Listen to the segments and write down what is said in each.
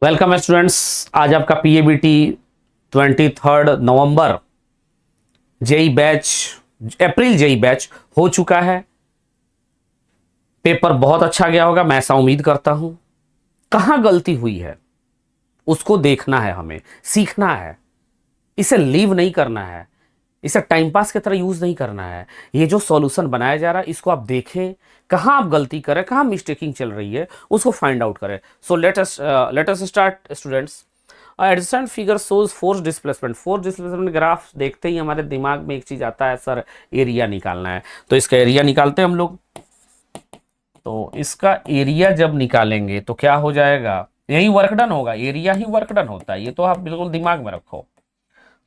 Welcome students. आज आपका PABT 23 नवंबर JEE batch अप्रैल JEE batch हो चुका है। पेपर बहुत अच्छा गया होगा, मैं ऐसा उम्मीद करता हूं। कहां गलती हुई है उसको देखना है, हमें सीखना है, इसे लीव नहीं करना है, इसे टाइम पास की तरह यूज नहीं करना है। ये जो सॉल्यूशन बनाया जा रहा है इसको आप देखें, कहां आप गलती करें, कहां मिस्टेकिंग चल रही है उसको फाइंड आउट करें। So let us start students. Adjacent figure shows force displacement. Force displacement graph देखते ही हमारे दिमाग में एक चीज आता है, सर एरिया निकालना है। तो इसका एरिया निकालते हैं हम लोग। तो इसका एरिया जब निकालेंगे तो क्या हो जाएगा, यही वर्क डन होगा, एरिया ही वर्क डन होता है, ये तो आप बिल्कुल दिमाग में रखो।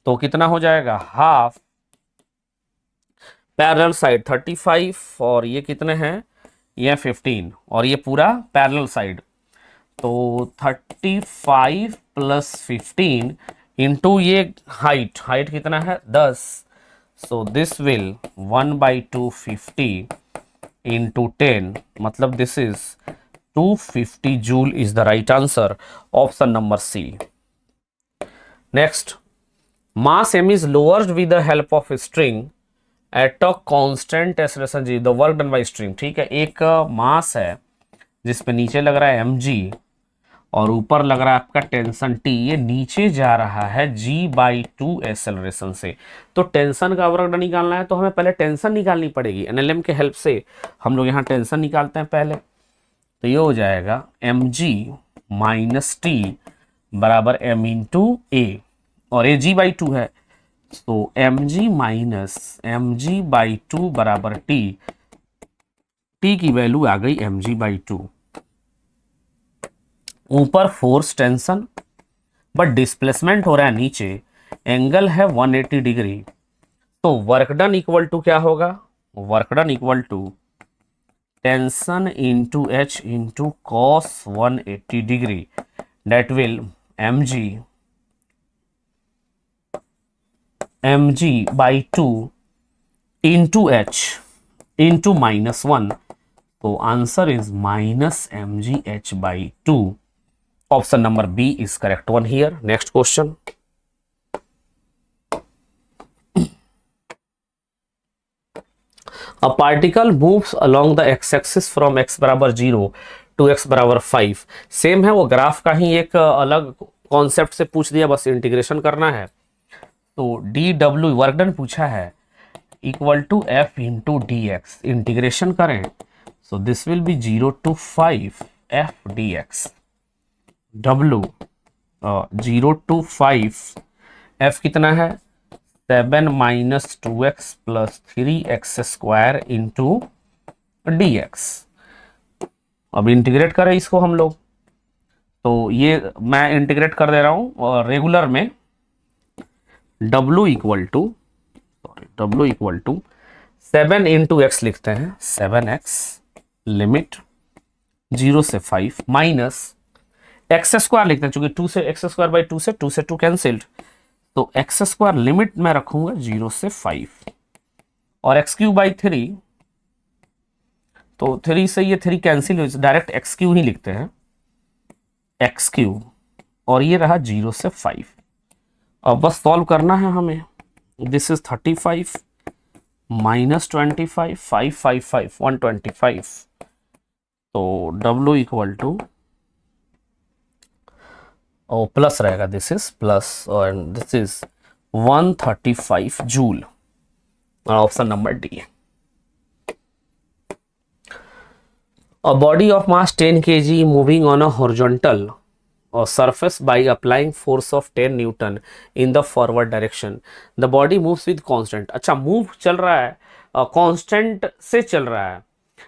तो कितना हो जाएगा, हाफ पैरेलल साइड 35 और ये कितने हैं, ये 15 और ये पूरा पैरेलल साइड। तो 35 प्लस 15 इंटू ये हाइट, हाइट कितना है 10। सो दिस विल 1/250 इंटू 10, मतलब this is 250 joule is the right answer, option number C. Next, mass m is lowered with the help of a string at a constant acceleration g, the work done by string. ठीक है, एक मास है जिसपे नीचे लग रहा है mg और ऊपर लग रहा है आपका टेंशन t, ये नीचे जा रहा है g/2 एक्सेलरेशन से। तो टेंशन का वर्क डन निकालना है तो हमें पहले टेंशन निकालनी पड़ेगी। एनएलएम के हेल्प से हम लोग यहाँ टेंशन निकालते हैं पहले। तो ये हो जाएगा mg माइनस टी बराबर m इंटू ए, और ये g/2 है। तो mg माइनस mg/2 बराबर t, t की वैल्यू आ गई mg/2। ऊपर फोर्स टेंशन बट डिस्प्लेसमेंट हो रहा है नीचे, एंगल है 180 डिग्री। तो वर्क डन इक्वल टू क्या होगा, work done equal to tension into h into cos 180 degree, that will mg/2 into h into -1। तो answer is -mgh/2, option number B is correct one here. Next question, a particle moves along the x-axis from x बराबर 0 to x बराबर 5। Same है वो graph का ही एक अलग concept से पूछ दिया, बस इंटीग्रेशन करना है। तो डी डब्ल्यू वर्क डन पूछा है equal to F into D X, integration करें। So this will be 0 to 5 F D X, W 0 to 5 F कितना है 7 minus 2x plus 3x square into D X. अब integrate करें इसको हम लोग, तो ये मैं इंटीग्रेट कर दे रहा हूं रेगुलर में। W equal to 7 into X लिखते हैं, 7x लिमिट 0 से 5 माइनस एक्स स्क्वायर लिखते हैं, चूंकि 2 से एक्स स्क्वायर बाई 2 से 2 कैंसिल्ड। तो एक्स स्क्वायर लिमिट में रखूंगा 0 से 5 और एक्स क्यू बाई 3, तो 3 से ये 3 कैंसिल हो, डायरेक्ट एक्स क्यू ही लिखते हैं, एक्स क्यू, और ये रहा 0 से 5। अब बस सॉल्व करना है हमें। This is 35 minus 25, 5 5 5 125। तो W इक्वल टू और प्लस रहेगा, दिस इज प्लस और this is 135 joule, option number D. A body of mass 10 kg moving on a horizontal surface by applying force of 10 Newton in the forward direction. The body moves with constant। अच्छा, move चल रहा है constant से चल रहा है,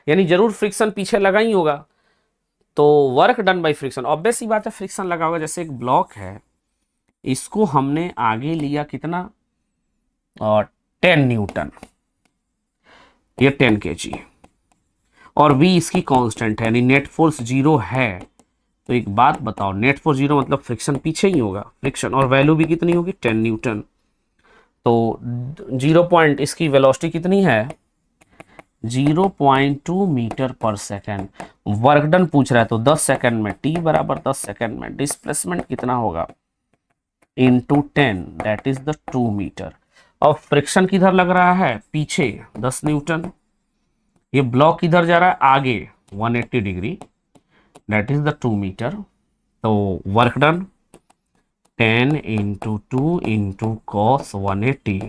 यानी जरूर फ्रिक्शन पीछे लगा ही होगा। तो work done by friction, obvious ही बात है फ्रिक्शन लगा होगा। जैसे एक ब्लॉक है, इसको हमने आगे लिया कितना 10 न्यूटन, ये 10 kg, और v इसकी कांस्टेंट है, यानी नेट फोर्स 0 है। तो एक बात बताओ, नेट फोर्स 0 मतलब फ्रिक्शन पीछे ही होगा, फ्रिक्शन, और वैल्यू भी कितनी होगी 10 न्यूटन। तो 0 पॉइंट इसकी वेलोसिटी कितनी है 0.2 metre per second. Work done पूछ रहा है तो 10 सेकेंड में, टी बराबर 10 सेकेंड में डिस्प्लेसमेंट कितना होगा, into 10 that is the 2 metre. अब फ्रिक्शन किधर लग रहा है, पीछे 10 न्यूटन। ये ब्लॉक किधर जा रहा है, आगे 180 degree that is the 2 metre. तो work done 10 into 2 into cos 180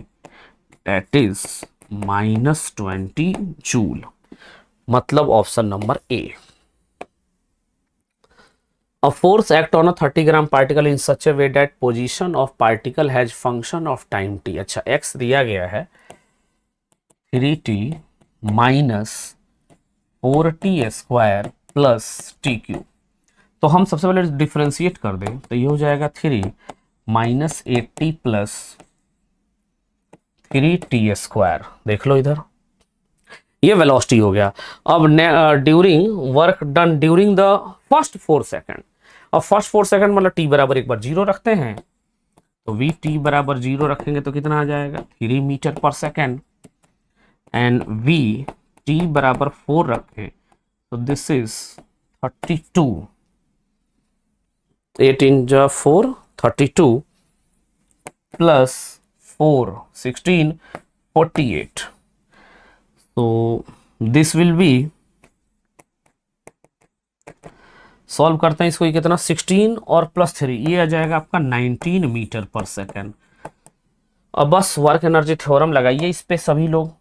that is -20 joule. मतलब option number A. A force act on a 30 gram particle in such a way that position of particle has function of time t। अच्छा x दिया गया है 3t minus 4t square plus T Q. तो हम सबसे पहले differentiate कर दें तो ये हो जाएगा 3 minus 8t plus 3t square. देख लो इधर, ये वेलोसिटी हो गया। अब during work done during the first 4 second. अब फर्स्ट 4 सेकेंड मतलब टी बराबर एक बार 0 रखते हैं, तो वी टी बराबर 0 रखेंगे तो कितना आ जाएगा 3 metre per second. And we T बराबर 4 रखें तो दिस इज 32, 8 इंटू 4 32 प्लस 4 16 48। तो दिस विल बी, सॉल्व करते हैं इसको, ये कितना 16 और प्लस 3 ये आ जाएगा आपका 19 मीटर पर सेकेंड। अब बस वर्क एनर्जी थ्योरम लगाइए इस पे सभी लोग।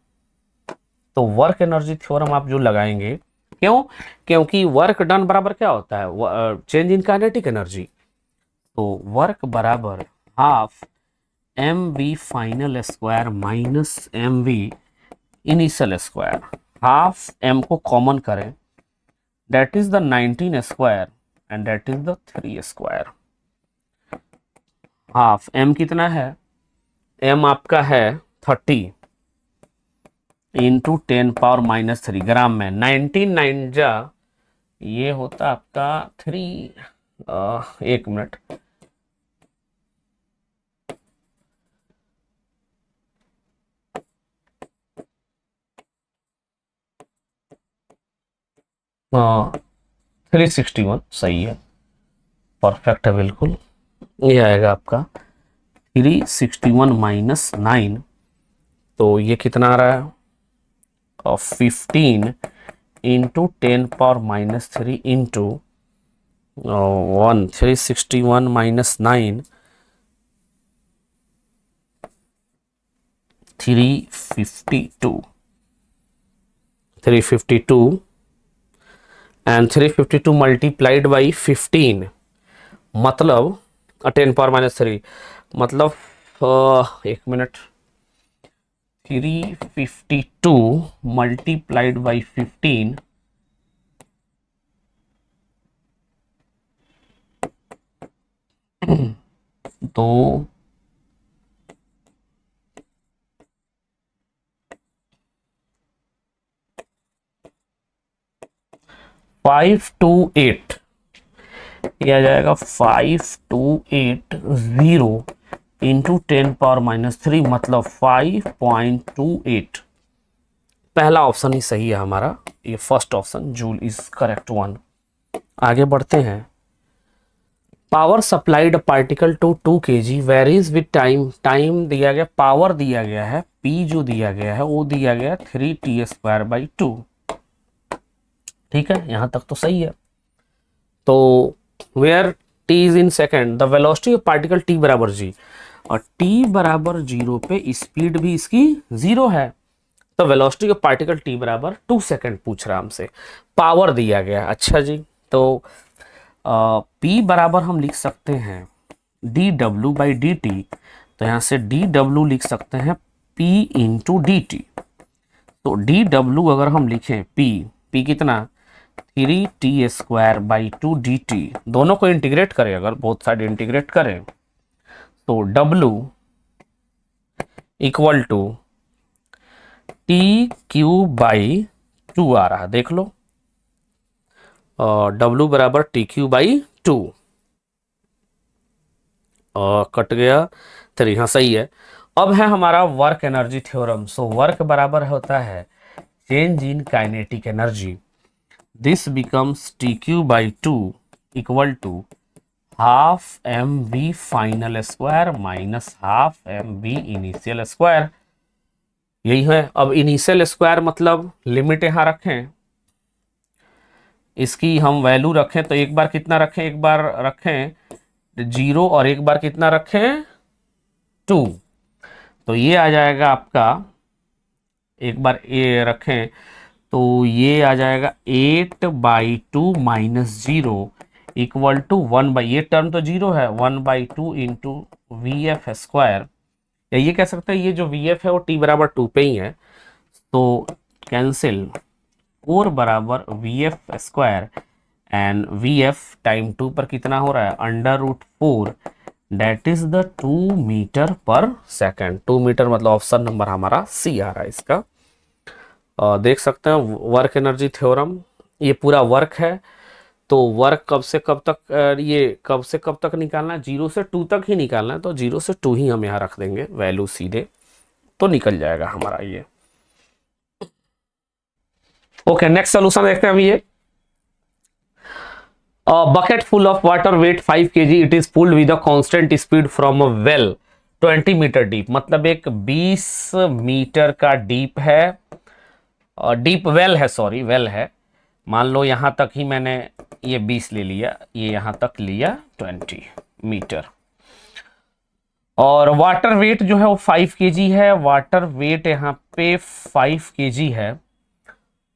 तो वर्क एनर्जी थ्योरम आप जो लगाएंगे, क्यों, क्योंकि वर्क डन बराबर क्या होता है, चेंज इन काइनेटिक एनर्जी। तो वर्क बराबर half M V final square minus M V initial square. Half M को कॉमन करें that is the 19 square and that is the 3 square। Half m कितना है, m आपका है 30 इंटू 10 पावर माइनस 3 ग्राम में। 19 9 जा ये होता आपका 3, एक मिनट, हाँ 361 सही है, परफेक्ट है बिल्कुल। ये आएगा आपका 361 माइनस 9, तो ये कितना आ रहा है, और 15 into 10 power minus 3 into 1 361 minus 9 352 and 352 multiplied by 15 मतलब 10 पावर माइनस 3 मतलब एक मिनट, 352 मल्टीप्लाइड बाई 15 तो 528 ये आ जाएगा 5280 इंटू 10 पावर माइनस 3 मतलब 5.28। पहला ऑप्शन ही सही है हमारा, ये first option joule is correct one. आगे बढ़ते हैं। Power supplied particle to 2 kg varies with time. Time दिया गया, पावर दिया गया है, पी जो दिया गया है वो दिया गया 3t स्क्वायर बाई 2। ठीक है, यहां तक तो सही है। तो where t is in second, the velocity of particle t बराबर g, और t बराबर 0 पे स्पीड भी इसकी 0 है, तो वेलोसिटी ऑफ पार्टिकल t बराबर 2 सेकेंड पूछ रहा हमसे, पावर दिया गया। अच्छा जी, तो p बराबर हम लिख सकते हैं dw बाई dt, तो यहां से dw लिख सकते हैं p इंटू डी टी। तो dw अगर हम लिखें p कितना 3t स्क्वायर बाई 2 dt, दोनों को इंटीग्रेट करें, अगर बोथ साइड इंटीग्रेट करें तो w equal to T Q by 2 आ रहा, देख लो, w बराबर टी क्यू बाई 2, कट गया 3, हाँ सही है। अब है हमारा work energy theorem. So work बराबर होता है change in kinetic energy. This becomes TQ by 2 equal to half mv final square minus half mv initial square. यही है. अब इनिशियल स्क्वायर मतलब लिमिट यहां रखें, इसकी हम वैल्यू रखें तो एक बार कितना रखें, एक बार रखें 0 और एक बार कितना रखें 2. तो ये आ जाएगा आपका, एक बार ये रखें तो ये आ जाएगा 8 by 2 minus 0 equal to 1 by, ये टर्म तो 0 है, 1 by 2 into V F square. या ये कह सकते हैं ये जो वी एफ है वो t बराबर 2 पे ही है, तो कैंसिल 4 बराबर we F square and V F time 2 पर कितना हो रहा है √4, date is the 2 metre per second. 2 metre मतलब ऑप्शन नंबर हमारा सी आ रहा है इसका. देख सकते हैं वर्क एनर्जी थ्योरम, ये पूरा वर्क है. तो वर्क कब से कब तक, ये कब से कब तक निकालना है, 0 से 2 तक ही निकालना है. तो 0 से 2 ही हम यहाँ रख देंगे वैल्यू सीधे, तो निकल जाएगा हमारा ये. ओके, नेक्स्ट सोल्यूशन देखते हैं अभी. ये bucket full of water weight 5 kg, it is pulled with a constant speed from a well 20 metre deep. मतलब एक 20 मीटर का डीप है, डीप वेल है, सॉरी वेल है. मान लो यहां तक ही मैंने ये 20 ले लिया, ये यहां तक लिया 20 मीटर. और वाटर वेट जो है वो 5 kg है. वाटर वेट यहाँ पे 5 kg है.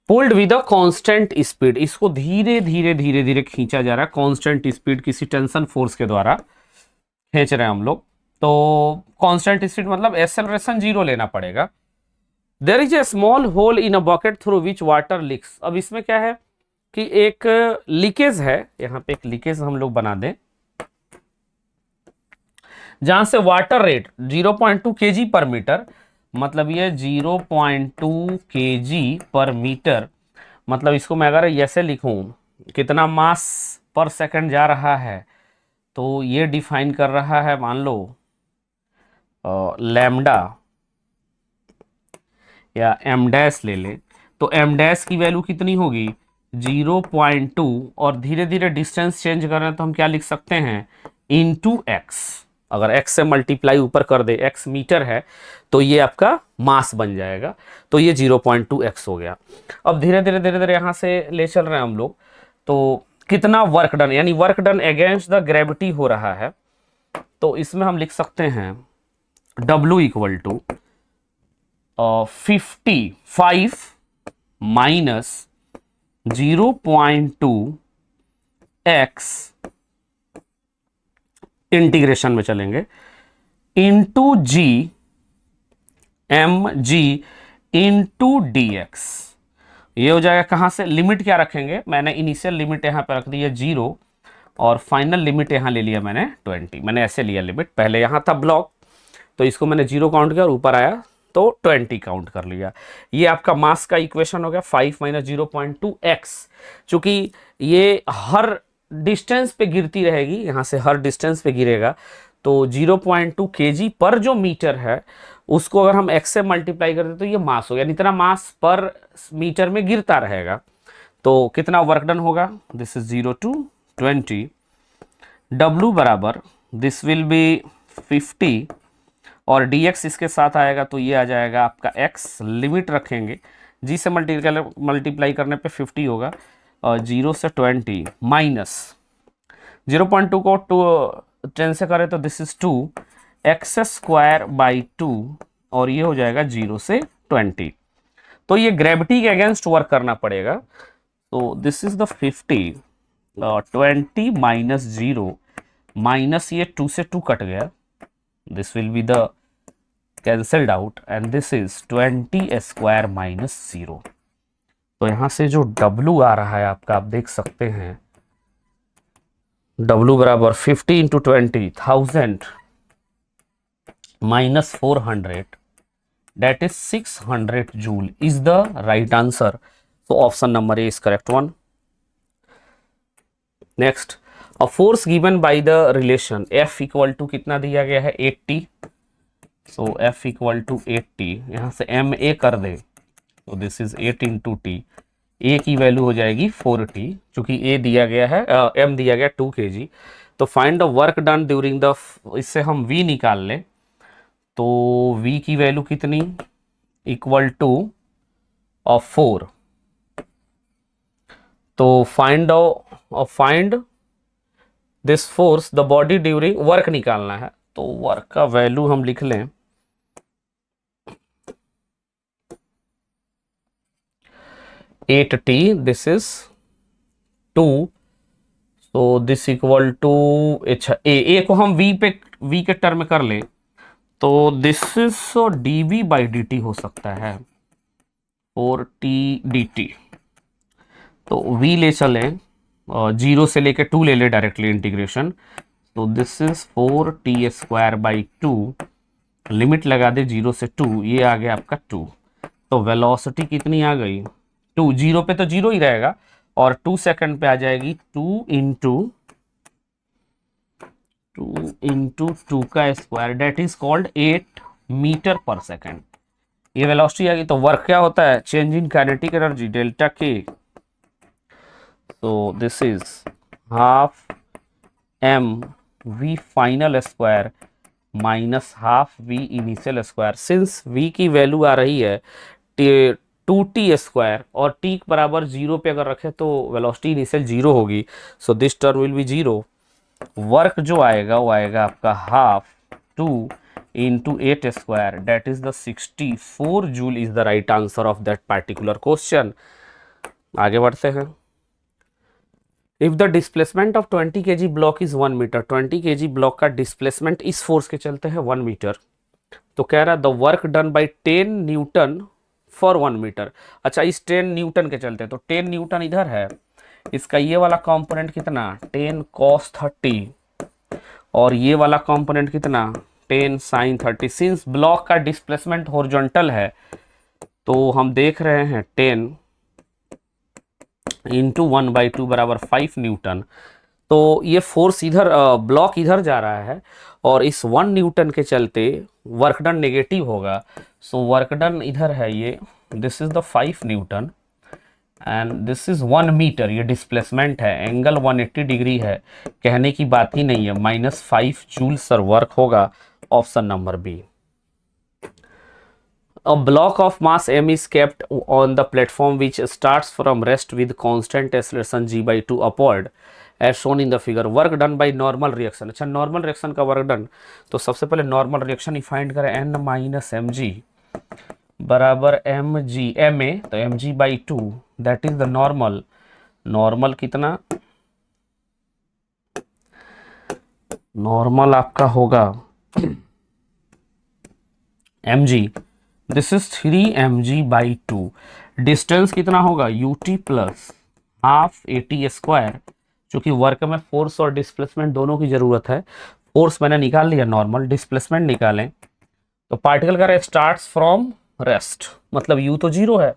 Pulled with a constant speed, इसको धीरे धीरे धीरे धीरे खींचा जा रहा है. कांस्टेंट स्पीड किसी टेंशन फोर्स के द्वारा खींच रहे हैं हम लोग. तो कांस्टेंट स्पीड मतलब एक्सेलरेशन 0 लेना पड़ेगा. There is a small hole in a bucket through which water leaks. अब इसमें क्या है कि एक लीकेज है, यहाँ पे एक लीकेज हम लोग बना दें जहां से वाटर रेट 0.2 kg पर मीटर, मतलब ये 0.2 kg पर मीटर. मतलब इसको मैं अगर ऐसे लिखूं कितना मास पर सेकंड जा रहा है, तो ये डिफाइन कर रहा है मान लो लैम्डा या एम डैश ले ले, तो एम डैश की वैल्यू कितनी होगी 0.2, और धीरे धीरे डिस्टेंस चेंज कर रहे हैं तो हम क्या लिख सकते हैं इनटू एक्स. अगर x से मल्टीप्लाई ऊपर कर दे, x मीटर है तो ये आपका मास बन जाएगा, तो ये 0.2x हो गया. अब धीरे धीरे धीरे धीरे यहां से ले चल रहे हैं हम लोग. तो कितना वर्क डन, यानी work done against the gravity हो रहा है, तो इसमें हम लिख सकते हैं W equal to 55 minus 0.2 x integration में चलेंगे into g mg into D X. ये हो जाएगा कहां से, लिमिट क्या रखेंगे, मैंने इनिशियल लिमिट यहां पे रख दी है 0 और फाइनल लिमिट यहां ले लिया मैंने 20. मैंने ऐसे लिया लिमिट, पहले यहां था ब्लॉक तो इसको मैंने 0 काउंट किया और ऊपर आया तो 20 काउंट कर लिया. ये आपका मास का इक्वेशन हो गया 5 माइनस 0.2x. चूंकि ये हर डिस्टेंस पे गिरती रहेगी, यहां से हर डिस्टेंस पे गिरेगा, तो 0.2 kg पर जो मीटर है उसको अगर हम x से मल्टीप्लाई करते तो ये मास हो गया. इतना मास पर मीटर में गिरता रहेगा. तो कितना वर्क डन होगा, दिस इज 0 to 20. W बराबर दिस विल बी 50 और dx इसके साथ आएगा तो ये आ जाएगा आपका x. लिमिट रखेंगे, g से मल्टीप्लाई करने पे 50 होगा और 0 से 20 माइनस 0.2 को 10 से करें तो this is 2 x square by 2 और ये हो जाएगा 0 से 20. तो ये ग्रेविटी के अगेंस्ट वर्क करना पड़ेगा. तो this is the 50 20 minus 0 minus ये 2 से 2 कट गया, this will be the cancelled out and this is 20 square minus 0. तो यहां से जो W आ रहा है आपका, आप देख सकते हैं W बराबर 50 into 20,000 minus 400, that is 600 joule is the right answer. So option number A is correct one. Next, a force given by the relation F equal to कितना दिया गया है 80. So F equal to 80, यहाँ से MA कर दे तो this is 8 into T, ए की वैल्यू हो जाएगी 4t, चूंकि ए दिया गया है, एम दिया गया 2 kg। तो find the work done during the, इससे हम v निकाल लें, तो v की वैल्यू कितनी, इक्वल टू 4। तो find this force the body during, work निकालना है, तो वर्क का वैल्यू हम लिख लें 8t, दिस इज 2, तो दिस इक्वल टू, अच्छा ए को हम v के टर्म में कर लें, तो this is dv by dt हो सकता है, 4t dt। तो v ले चलें, 0 से लेके 2 ले ले डायरेक्टली इंटीग्रेशन, तो this is 4t² by 2, limit लगा दे 0 से 2, ये आ गया आपका 2। तो वेलोसिटी कितनी आ गई, 2, 0 पे तो 0 ही रहेगा, और 2 सेकंड पे आ जाएगी 2 इंटू 2 का square, that is called 8 metre पर सेकंड। ये वेलोसिटी आ गई। तो वर्क क्या होता है, change in kinetic energy delta K, तो this is half M V final square minus half V initial square. Since V की वैल्यू आ रही है 2t² और t बराबर 0 पे अगर रखे तो वेलोसिटी इनिशियल 0 होगी, so this term will be 0। Work जो आएगा वो आएगा आपका half 2 into 8² that is the 64 joule is the right answer of that particular question. आगे बढ़ते हैं। If the displacement of 20 kg block is 1 metre, 20 kg block का डिस्प्लेसमेंट इस फोर्स के चलते हैं 1 मीटर, तो कह रहा है the work done by 10 newton for 1 metre. अच्छा, इस 10 न्यूटन के चलते, तो 10 न्यूटन इधर है, इसका ये वाला कंपोनेंट कितना 10 cos 30, और ये वाला कंपोनेंट कितना 10 sin 30। सिंस ब्लॉक का डिस्प्लेसमेंट हॉरिजॉन्टल है, तो हम देख रहे हैं 10 इंटू 1/2 बराबर 5 न्यूटन। तो ये फोर्स इधर, ब्लॉक इधर जा रहा है, और इस 1 न्यूटन के चलते वर्क डन नेगेटिव होगा। सो वर्क डन इधर है, ये this is the 5 newton and this is 1 metre, ये डिस्प्लेसमेंट है, एंगल 180 डिग्री है, कहने की बात ही नहीं है, -5 जूल सर वर्क होगा, option number B. A block of mass m is kept on the platform which starts from rest with constant acceleration g/2 upward as shown in the figure. Work done by normal reaction। अच्छा, normal reaction का work done, तो सबसे पहले normal reaction find करें, n minus M G बराबर M G M A, तो mg/2 that is the normal. Normal कितना, normal आपका होगा mg, this is 3mg/2। Distance कितना होगा ut प्लस हाफ at², क्योंकि वर्क में फोर्स और डिस्प्लेसमेंट दोनों की जरूरत है। फोर्स मैंने निकाल लिया नॉर्मल, डिस्प्लेसमेंट निकालें, तो पार्टिकल का स्टार्ट्स फ्रॉम रेस्ट, मतलब u तो 0 है,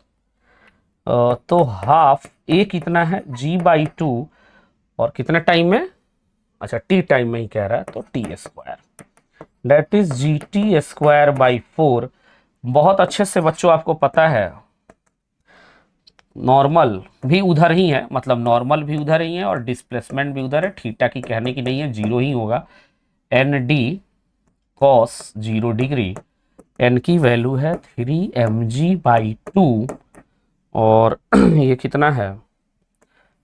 तो हाफ a कितना है g/2, और कितने टाइम में, अच्छा t टाइम में ही कह रहा है, तो t² दैट इज gt²/4। बहुत अच्छे से बच्चों आपको पता है नॉर्मल भी उधर ही है, मतलब नॉर्मल भी उधर ही है और डिस्प्लेसमेंट भी उधर है, थीटा की कहने की नहीं है, 0 ही होगा। N D cos 0 degree, N की वैल्यू है 3mg/2, और ये कितना है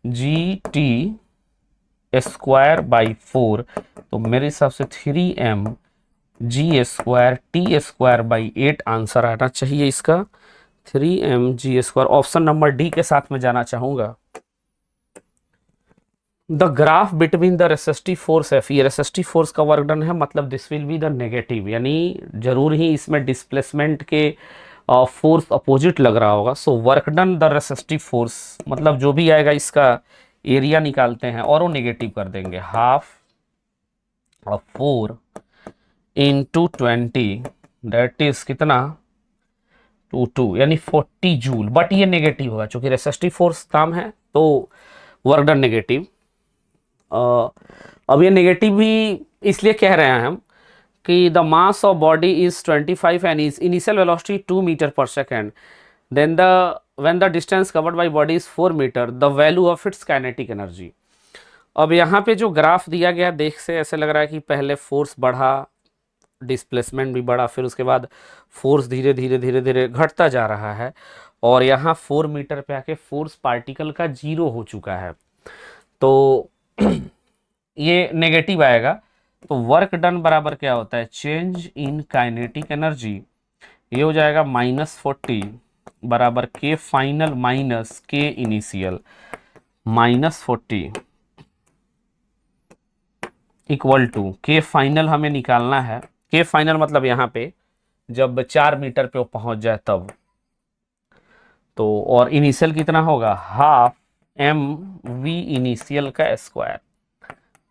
gt²/4, तो मेरे हिसाब से 3mg²t²/8 आंसर आना चाहिए इसका, 3mg²। ऑप्शन नंबर डी के साथ में जाना चाहूंगा। The graph between the resistive force F, ये रेसिस्टिव फोर्स का वर्क डन है, मतलब this will be the negative, यानी जरूर ही इसमें डिस्प्लेसमेंट के फोर्स अपोजिट लग रहा होगा। So work done the resistive force, मतलब जो भी आएगा इसका एरिया निकालते हैं और वो नेगेटिव कर देंगे, हाफ 4 इंटू 20 दैट इज कितना 2 यानी 40 जूल, बट ये नेगेटिव होगा क्योंकि रेसिस्टिव फोर्स काम है, तो वर्क डन नेगेटिव। अब ये नेगेटिव भी इसलिए कह रहे हैं हम कि the mass of body is 25 and is initial velocity 2 metre per second, then the when the distance covered by body is 4 metre the value of its kinetic energy. अब यहाँ पे जो ग्राफ दिया गया देख से ऐसे लग रहा है कि पहले फोर्स बढ़ा, डिस्प्लेसमेंट भी बढ़ा, फिर उसके बाद फोर्स धीरे धीरे धीरे धीरे घटता जा रहा है और यहाँ 4 मीटर पे आके फोर्स पार्टिकल का 0 हो चुका है। तो ये नेगेटिव आएगा। तो वर्क डन बराबर क्या होता है, चेंज इन काइनेटिक एनर्जी, ये हो जाएगा -40 बराबर के फाइनल माइनस के इनिशियल, -40 इक्वल टू के फाइनल हमें निकालना है। के फाइनल मतलब यहाँ पे जब 4 मीटर पे वो पहुंच जाए तब, तो और इनिशियल कितना होगा, हाफ एम वी इनिशियल का स्क्वायर,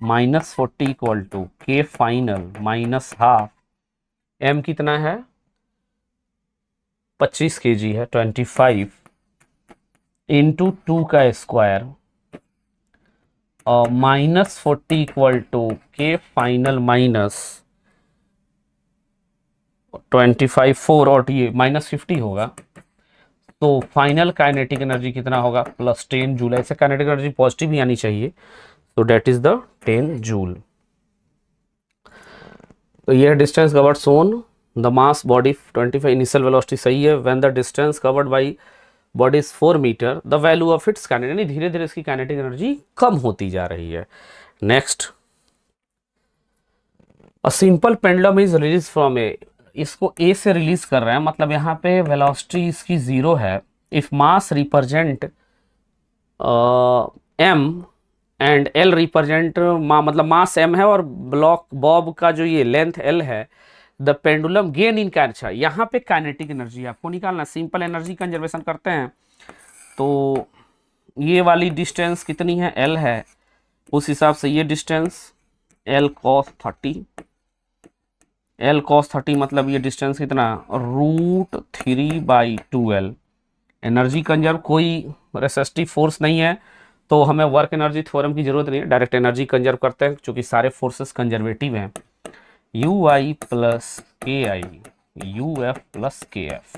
-40 इक्वल टू के फाइनल माइनस हाफ एम कितना है 25 kg है, 25 इंटू 2 का स्क्वायर और -40 इक्वल टू के फाइनल माइनस 25 4 और ये -50 होगा। तो फाइनल काइनेटिक एनर्जी कितना होगा, +10 जूल। ऐसे काइनेटिक एनर्जी पॉजिटिव ही आनी चाहिए, तो डेट इज द 10 जूल। तो ये distance covered shown, the mass body 25, initial velocity सही है। When the distance covered by body is 4 metre the value of its kinetic, यानी धीरे धीरे इसकी काइनेटिक एनर्जी कम होती जा रही है। Next, a simple pendulum is release from A, इसको ए से रिलीज कर रहे हैं, मतलब यहाँ पे वेलोसिटी इसकी 0 है। If mass represent M and L represent मतलब मास एम है और ब्लॉक बॉब का जो ये लेंथ एल है, the pendulum gain in catch, यहाँ पे काइनेटिक एनर्जी आपको निकालना। सिंपल एनर्जी कंजर्वेशन करते हैं तो ये वाली डिस्टेंस कितनी है, एल है, उस हिसाब से ये distance L cos 30, L cos 30 मतलब ये डिस्टेंस कितना, √3/2L। एनर्जी कंजर्व, कोई रेसिस्टिव फोर्स नहीं है तो हमें वर्क एनर्जी थ्योरम की जरूरत नहीं है, डायरेक्ट एनर्जी कंजर्व करते हैं क्योंकि सारे फोर्सेस कंजर्वेटिव हैं। UI plus KI, UF plus KF।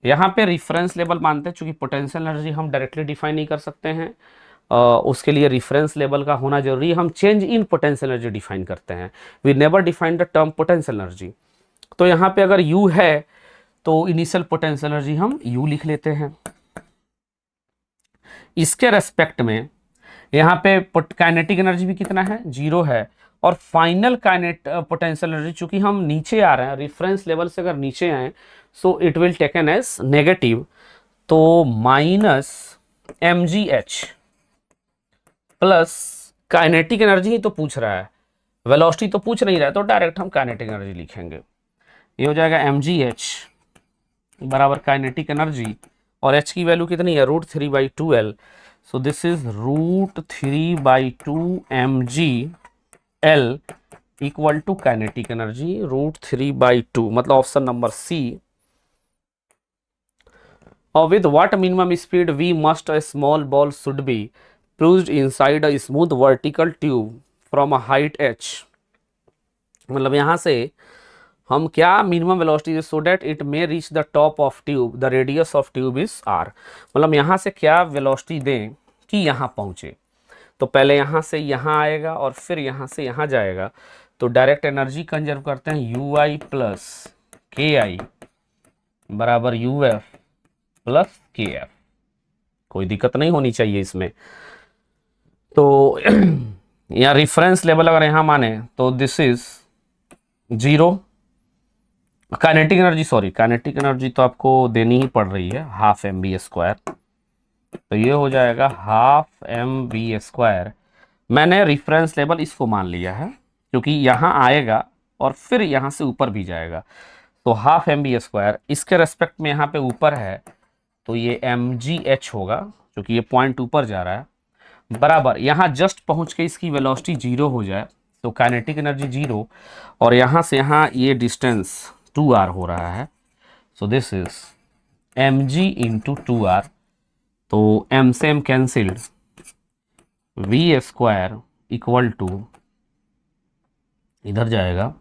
यहाँ पे रिफरेंस लेवल मानते हैं, चूंकि पोटेंशियल एनर्जी हम डायरेक्टली डिफाइन नहीं कर सकते हैं, उसके लिए रिफरेंस लेवल का होना जरूरी है। हम change in potential energy define करते हैं, we never define the term potential energy. तो यहाँ पे अगर U है तो इनिशियल पोटेंशियल एनर्जी हम U लिख लेते हैं। इसके रेस्पेक्ट में यहाँ पे काइनेटिक एनर्जी भी कितना है, 0 है, और फाइनल पोटेंशियल एनर्जी, चूंकि हम नीचे आ रहे हैं रेफरेंस लेवल से, अगर नीचे आए so it will taken as negative, तो -mgh प्लस काइनेटिक एनर्जी ही तो पूछ रहा है, वेलोसिटी तो पूछ नहीं रहा है, तो डायरेक्ट हम काइनेटिक एनर्जी लिखेंगे। ये हो जाएगा mgh बराबर काइनेटिक एनर्जी, और h की वैल्यू कितनी है, √3/2L, so this is √3/2 mgL equal to kinetic energy √3/2, मतलब ऑप्शन नंबर सी। और with what minimum speed v must a small ball should be proved inside a smooth vertical tube from a height h, मतलब यहाँ से हम क्या minimum velocity so that it may reach the top of tube, the radius of tube is r, मतलब यहाँ से क्या velocity दें कि यहाँ पहुँचे। तो पहले यहाँ से यहाँ आएगा और फिर यहाँ से यहाँ जाएगा, तो डायरेक्ट एनर्जी कंजर्व करते हैं, UI प्लस KI बराबर UF प्लस KF, कोई दिक्कत नहीं होनी चाहिए इसमें। तो यहाँ रिफरेंस लेवल अगर यहाँ माने तो this is 0, kinetic energy, sorry kinetic energy तो आपको देनी ही पड़ रही है, ½ mv², तो ये हो जाएगा ½ mv²। मैंने रिफरेंस लेवल इसको मान लिया है क्योंकि यहाँ आएगा और फिर यहाँ से ऊपर भी जाएगा, तो ½ mv²। इसके रेस्पेक्ट में यहाँ पे ऊपर है तो ये mgh होगा क्योंकि ये पॉइंट ऊपर जा रहा है, बराबर यहाँ जस्ट पहुँच के इसकी वेलोसिटी 0 हो जाए तो काइनेटिक एनर्जी 0, और यहाँ से यहाँ ये डिस्टेंस 2r हो रहा है, सो this is mg into 2r, तो m से m cancelled, v² equal to इधर जाएगा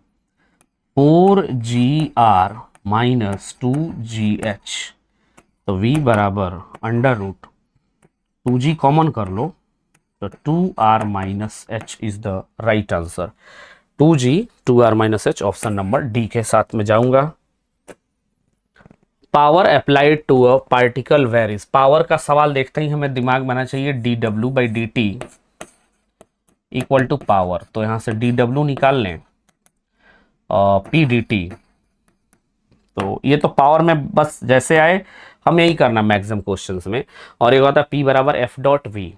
4gr माइनस 2gh तो v बराबर अंडर रूट 2g कॉमन कर लो, तो 2r minus H is the right answer. 2g 2r minus H, option number D के साथ में जाऊंगा। Power applied to a particle varies, power का सवाल देखते ही हमें दिमाग में आना चाहिए dw by dt equal to power, तो यहां से dw निकाल लें p dt। तो ये तो पावर में बस जैसे आए हम यही करना मैक्सिमम क्वेश्चंस में। और एक होता है p बराबर एफ डॉट वी,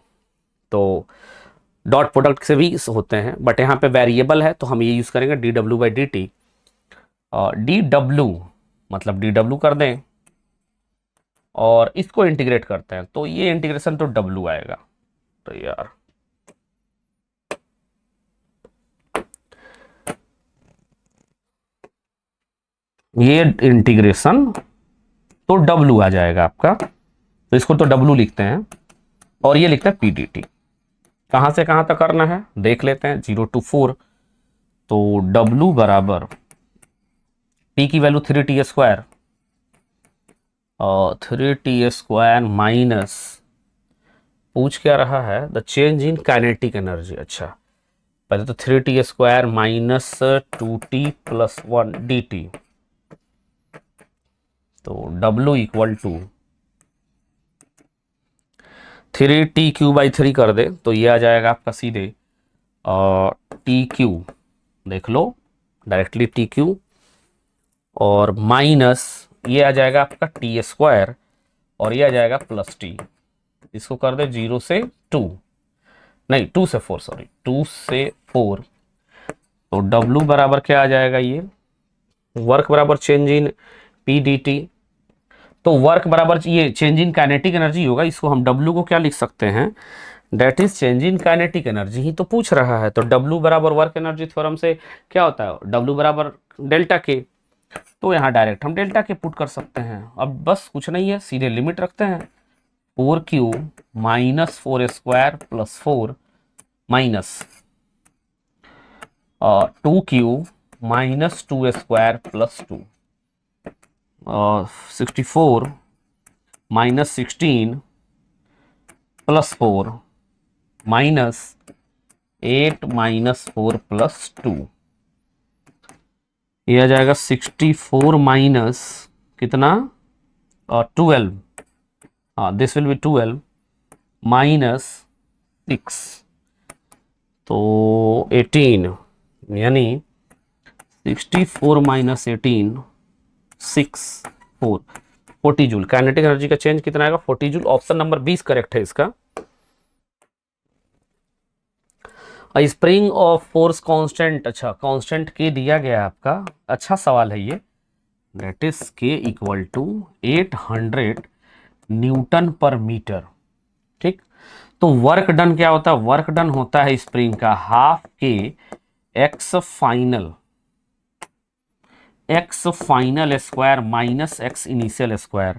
तो डॉट प्रोडक्ट से भी होते हैं, बट यहाँ पे वेरिएबल है तो हम ये यूज करेंगे D W by D T. D W मतलब डी डब्ल्यू कर दें और इसको इंटीग्रेट करते हैं, तो ये इंटीग्रेशन तो डब्ल्यू आएगा। तो यार ये इंटीग्रेशन तो डब्ल्यू आ जाएगा आपका, तो इसको तो डब्ल्यू लिखते हैं और ये लिखते हैं पी डी टी। कहां से कहां तक करना है देख लेते हैं, 0 to 4। तो W बराबर P की वैल्यू 3t² और 3t² माइनस, पूछ क्या रहा है, the change in kinetic energy. अच्छा पहले तो 3t² minus 2t plus 1 dt, तो W equal to 3t³ by 3 कर दे तो ये आ जाएगा आपका सीधे TQ, देख लो डायरेक्टली TQ, और माइनस ये आ जाएगा आपका t² और ये आ जाएगा प्लस t। इसको कर दे 0 से 2, नहीं 2 से 4, सॉरी 2 से 4। तो W बराबर क्या आ जाएगा, ये वर्क बराबर चेंज इन P dt, तो वर्क बराबर ये चेंज इन काइनेटिक एनर्जी होगा। इसको हम W को क्या लिख सकते हैं, that is change in kinetic energy ही तो पूछ रहा है। तो W बराबर वर्क एनर्जी थ्योरम से क्या होता है, W बराबर डेल्टा के, तो यहाँ डायरेक्ट हम डेल्टा के पुट कर सकते हैं। अब बस कुछ नहीं है, सीधे लिमिट रखते हैं, 4q minus 4² plus 4 minus 2q minus 2² plus 2, 64 minus 16 plus 4 minus 8 minus 4 plus 2, ये आ जाएगा 64 माइनस कितना 12, दिस विल बी 12 माइनस 6, तो 18, यानी 64 माइनस 18 6 4 40 जूल। काइनेटिक एनर्जी का चेंज कितना आएगा, 40 जूल। ऑप्शन नंबर 20 करेक्ट है इसका। स्प्रिंग ऑफ फोर्स कांस्टेंट, अच्छा कांस्टेंट के दिया गया आपका, अच्छा सवाल है ये, दैट इज के इक्वल टू 800 न्यूटन पर मीटर। ठीक, तो वर्क डन क्या होता है, वर्क डन होता है स्प्रिंग का half K X final square minus X initial square.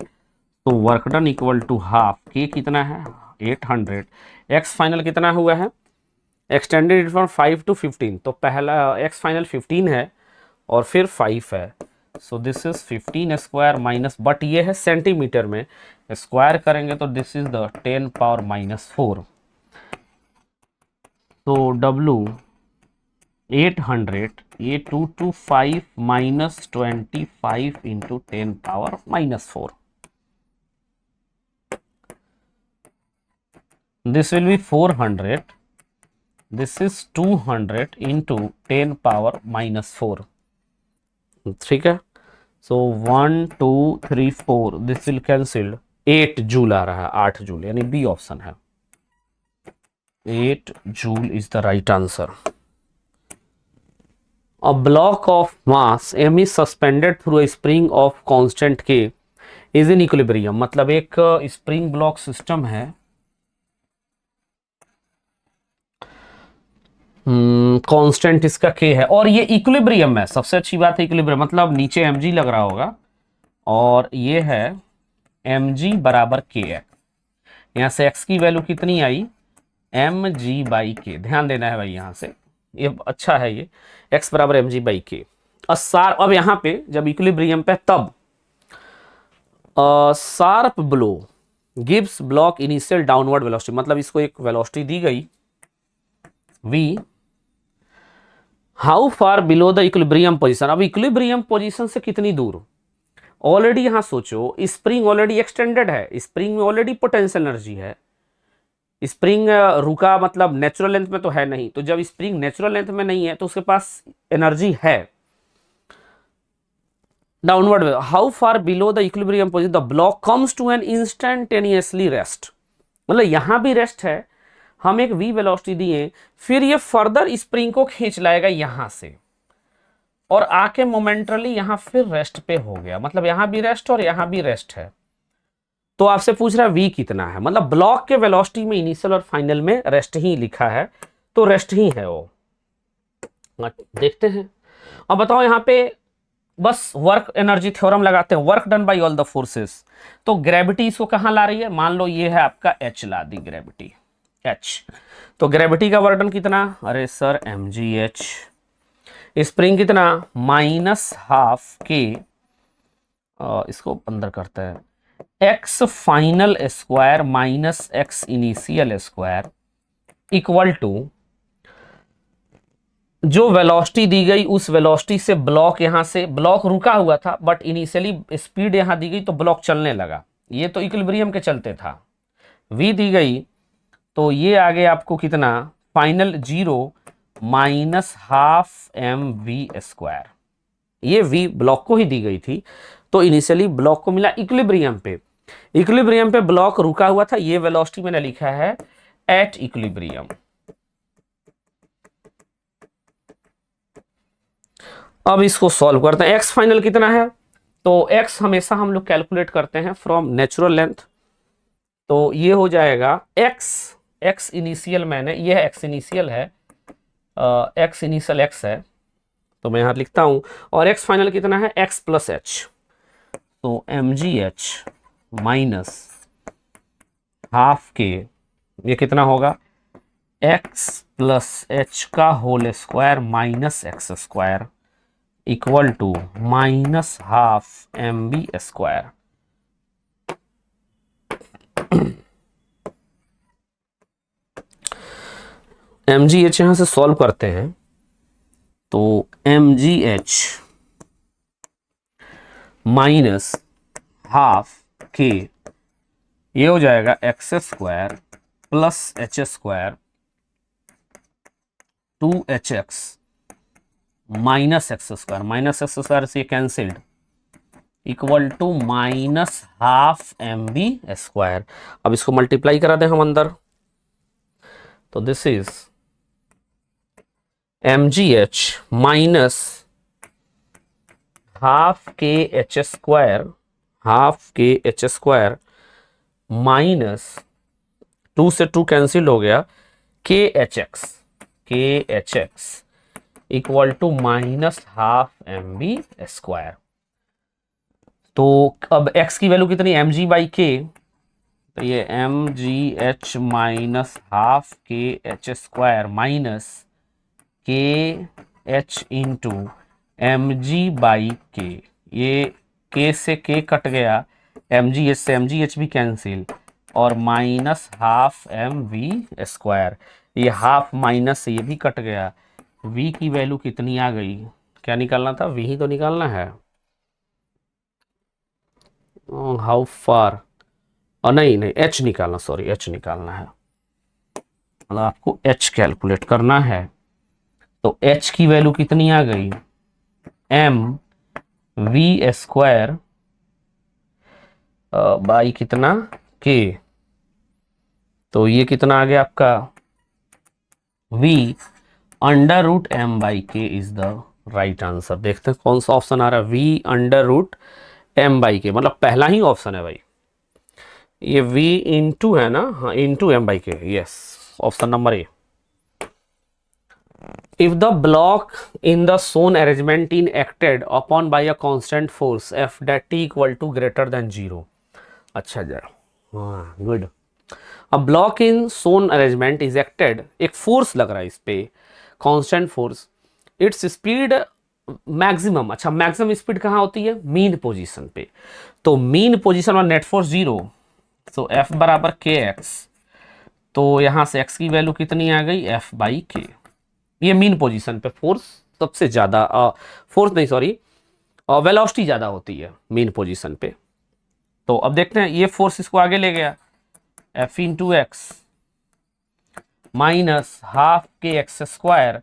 तो work done equal to half K कितना है 800, एक्स फाइनल कितना हुआ है, एक्सटेंडेड फ्रॉम 5 to 15, तो पहला एक्स फाइनल 15 है और फिर 5 है, सो this is 15 square minus, but ये है सेंटीमीटर में, स्क्वायर करेंगे तो this is the 10 power minus 4। तो W 800, ये 225 minus 25 into 10 power minus 4, this will B 400, this is 200 into 10 power minus 4। ठीक है, सो 1 2 3 4, दिस विल कैंसिल्ड, 8 जूल आ रहा है, 8 जूल, यानी बी ऑप्शन है, 8 joule is the right answer. A block of mass m is suspended through a spring of constant k is in equilibrium, मतलब एक spring block system है, constant इसका k है और ये इक्विलिब्रियम है। सबसे अच्छी बात है इक्विलिब्रियम, मतलब नीचे mg लग रहा होगा और ये है mg बराबर kx, यहाँ से x की वैल्यू कितनी आई mg बाई k, ध्यान देना है भाई, यहाँ से ये अच्छा है, ये x बराबर mg बाई k। अब यहाँ पे जब इक्विलिब्रियम पे तब sharp blow gives block initial downward velocity, मतलब इसको एक वेलोसिटी दी गई v, how far below the equilibrium position, अब इक्विलिब्रियम पोजीशन से कितनी दूर। ऑलरेडी यहां सोचो स्प्रिंग ऑलरेडी एक्सटेंडेड है, स्प्रिंग में ऑलरेडी पोटेंशियल एनर्जी है, स्प्रिंग रुका मतलब नेचुरल लेंथ में तो है नहीं, तो जब स्प्रिंग नेचुरल लेंथ में नहीं है तो उसके पास एनर्जी है। Downward, how far below the equilibrium position the block comes to an instantaneously rest, मतलब यहां भी रेस्ट है, हम एक v वेलोसिटी दिए, फिर ये फर्दर स्प्रिंग को खींच लाएगा यहां से और आके मोमेंटरली यहां फिर रेस्ट पे हो गया, मतलब यहां भी रेस्ट और यहां भी रेस्ट है। तो आपसे पूछ रहा है v कितना है, मतलब ब्लॉक के वेलोसिटी में इनिशियल और फाइनल में रेस्ट ही लिखा है, तो रेस्ट ही है वो। देखते हैं, अब बताओ यहां पे बस वर्क एनर्जी थ्योरम लगाते हैं, work done by all the forces, तो ग्रेविटी इसको कहां ला रही है, मान लो ये है आपका h ला दी ग्रेविटी h, तो ग्रेविटी का वर्क डन कितना, अरे सर mgh, स्प्रिंग कितना -12k, इसको अंदर करते हैं x final square minus x initial square equal to जो वेलोसिटी दी गई उस वेलोसिटी से ब्लॉक, यहां से ब्लॉक रुका हुआ था बट इनिशियली स्पीड यहां दी गई तो ब्लॉक चलने लगा, ये तो इक्विलिब्रियम के चलते था, v दी गई तो ये आगे आपको कितना फाइनल 0 -12mv², ये v ब्लॉक को ही दी गई थी, तो इनिशियली ब्लॉक को मिला इक्विलिब्रियम पे, इक्विलिब्रियम पे ब्लॉक रुका हुआ था, ये वेलोसिटी मैंने लिखा है एट इक्विलिब्रियम। अब इसको सॉल्व करते हैं, x फाइनल कितना है, तो x हमेशा हम लोग कैलकुलेट करते हैं फ्रॉम नेचुरल लेंथ, तो ये हो जाएगा x इनिशियल, मैंने ये है x इनिशियल है, x इनिशियल x है तो मैं यहां लिखता हूं, और x फाइनल कितना है x प्लस h, तो mgh माइनस हाफ के, ये कितना होगा x प्लस h का whole square minus x square equal to -12mv²। mgh यहां से सॉल्व करते हैं, तो mgh माइनस हाफ के, ये हो जाएगा x square plus h square 2hx minus x square से कैंसिल्ड इक्वल टू -12mv²। अब इसको मल्टीप्लाई करा दें हम अंदर, तो this is mgh minus half के एच स्क्वायर माइनस 2 से 2 कैंसिल हो गया, के H x equal to -12mv²। तो अब x की वैल्यू कितनी mg/k, तो ये mgh माइनस हाफ के एच स्क्वायर माइनस के एच इंटू mg/k, ये k से k कट गया, mgh से mgh भी कैंसिल, और -12mv², ये हाफ माइनस से ये भी कट गया, v की वैल्यू कितनी आ गई, क्या निकालना था, v ही तो निकालना है, हाउ फार, और नहीं h निकालना, सॉरी h निकालना है, मतलब आपको h कैलकुलेट करना है, तो h की वैल्यू कितनी आ गई mv² बाई कितना k, तो ये कितना आ गया आपका v √m/k is the right answer. देखते हैं कौन सा ऑप्शन आ रहा है, v √m/k, मतलब पहला ही ऑप्शन है भाई, ये v इंटू है ना, हाँ into m/k, yes option number A. If the block in the shown arrangement is acted upon by a constant force F that t equal to greater than 0, अच्छा जरा, हाँ good, a block in shown arrangement is acted, एक force लग रहा है इस पे, constant force, its speed maximum, अच्छा मैक्सिमम स्पीड कहाँ होती है? मीन पोजीशन पे। तो मीन पोजीशन और नेट फोर्स जीरो, तो एफ बराबर के एक्स, तो यहां से एक्स की वैल्यू कितनी आ गई? एफ बाई के। ये मीन पोजीशन पे फोर्स सबसे ज्यादा, फोर्स नहीं सॉरी, वेलोसिटी ज्यादा होती है मीन पोजीशन पे। तो अब देखते हैं, ये फोर्स इसको आगे ले गया, F into x minus half K x square,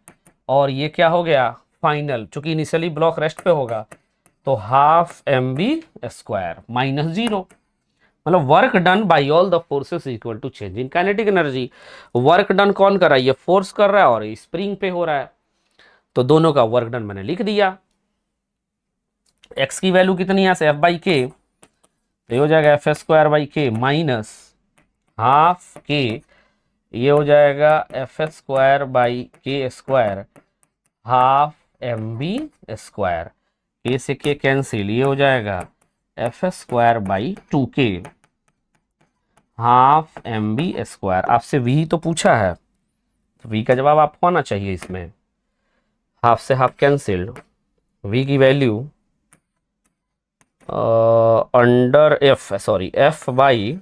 और ये क्या हो गया? फाइनल, चूंकि इनिशियली ब्लॉक रेस्ट पे होगा, तो half M B square minus zero. मतलब work done by all the forces equal to change in kinetic energy. Work done कौन कर रहा है? ये फोर्स कर रहा है और स्प्रिंग पे हो रहा है, तो दोनों का वर्क डन मैंने लिख दिया। एक्स की वैल्यू कितनी है? एफ बाई के, ये हो जाएगा F square by K minus half K, ये हो जाएगा F square by K square half M B square, K से के कैंसिल, ये हो जाएगा F square by two K half M B square. आपसे वी तो पूछा है, तो वी का जवाब आपको आना चाहिए इसमें। हाफ से हाफ कैंसिल्ड, वी की value under F, sorry F by